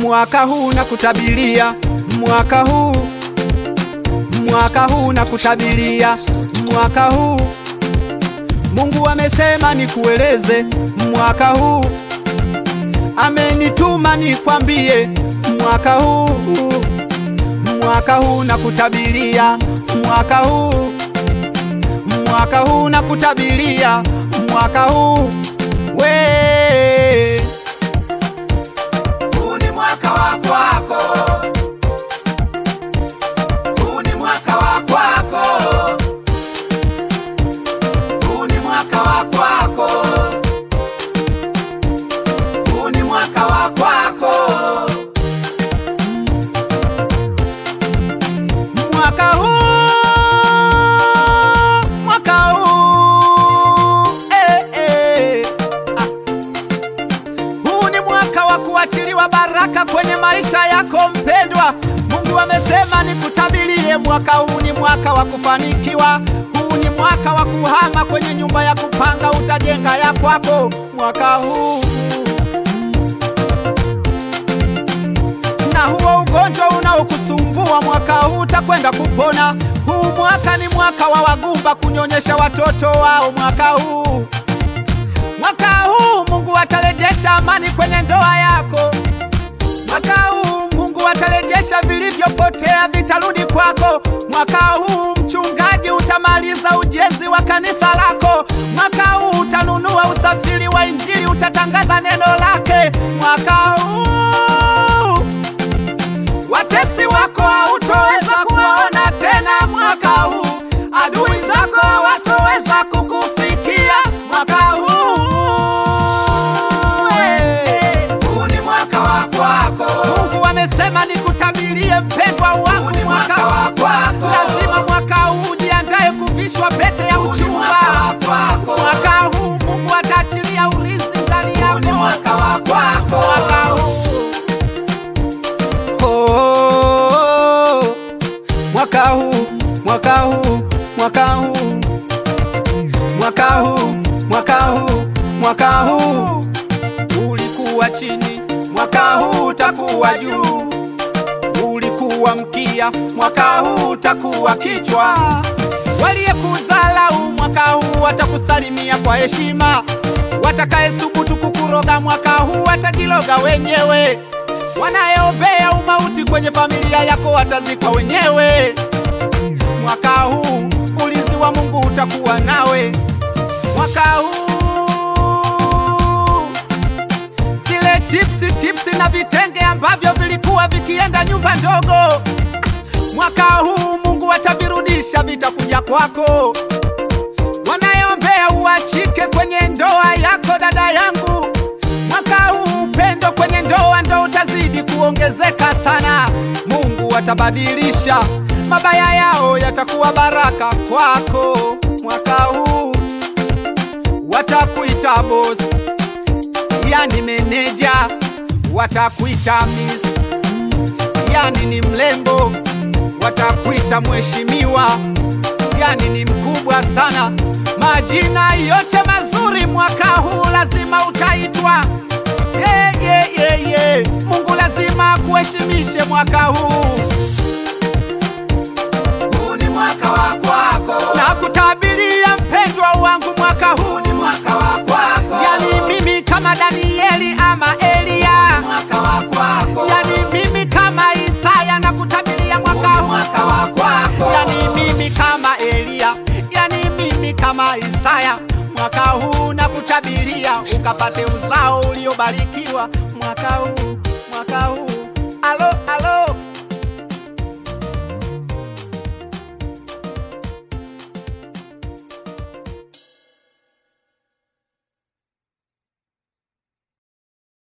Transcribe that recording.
Mwaka huu nakutabiria, mwaka huu nakutabiria, mwaka huu Mungu amesema nikueleze, mwaka huu amenituma nikwambie, mwaka huu nakutabiria, mwaka huu nakutabiria, mwaka huu huu ni mwaka wa kwako, huu ni mwaka wa kwako, huu ni mwaka wa kwako, huu ni mwaka wa kwako. Kuachiliwa baraka kwenye maisha yako mpendwa. Mungu amesema nikutabirie, mwaka huu ni mwaka wa kufanikiwa. Huu ni mwaka wa kuhama kwenye nyumba ya kupanga, utajenga ya kwako mwaka huu. Na huo ugonjwa unaokusumbua mwaka huu utakwenda kupona. Huu mwaka ni mwaka wa wagumba kunyonyesha watoto wao mwaka huu. Mwaka huu Mungu atarejesha amani kwenye ndoa yako. Mwaka huu Mungu atarejesha vilivyopotea, vitarudi kwako. Mwaka huu mchungaji utamaliza ujenzi wa kanisa lako. Mwaka huu utanunua usafiri wa Injili, utatangaza neno lake. Mwaka huu watesi wako hautoweza kuwaona tena. Mwaka huu adui zako hawatoweza kukufikia. Mwaka huu Mungu amesema nikutabirie mpendwa wangu, mwaka wa kwako. Lazima mwaka huu ujiandae kuvishwa pete ya uchumba. Mwaka huu Mungu ataachilia urithi ndani yako. Mwaka wa kwako. Mwaka huu mwaka huu mwaka huu mwaka huu mwaka huu mwaka huu mwaka huu ulikuwa chini, mwaka huu utakuwa juu. Ulikuwa mkia, mwaka huu utakuwa kichwa. Waliyekuzalau mwaka huu watakusalimia kwa heshima. Watakayesubutu kukuroga mwaka huu watajiroga wenyewe. Wanayeombea umauti kwenye familia yako watazikwa wenyewe. Mwaka huu ulinzi wa Mungu utakuwa nawe. Mwaka huu chipsi na vitenge ambavyo vilikuwa vikienda nyumba ndogo, mwaka huu Mungu atavirudisha, vitakuja kwako. Wanayeombea uachike kwenye ndoa yako, dada yangu, mwaka huu upendo kwenye ndoa ndo utazidi kuongezeka sana. Mungu atabadilisha, mabaya yao yatakuwa baraka kwako. Mwaka huu watakuita boss, yani meneja, watakuita miss, yani ni mlembo, watakuita mheshimiwa, yani ni mkubwa sana. Majina yote mazuri mwaka huu lazima utaitwa. Mungu lazima akuheshimishe mwaka huu. Huu ni mwaka wa kwako. Na kutabiria mpendwa wangu, mwaka huu ni mwaka wa kwako. Yani mimi kama Danieli ama Elia, mwaka wa kwako. Yani mimi kama Isaya na kutabiria mwaka huu, mwaka wa kwako. Yani mimi kama Elia, yani mimi kama Isaya, mwaka huu na kutabiria ukapate uzao uliobarikiwa mwaka huu, mwaka huu.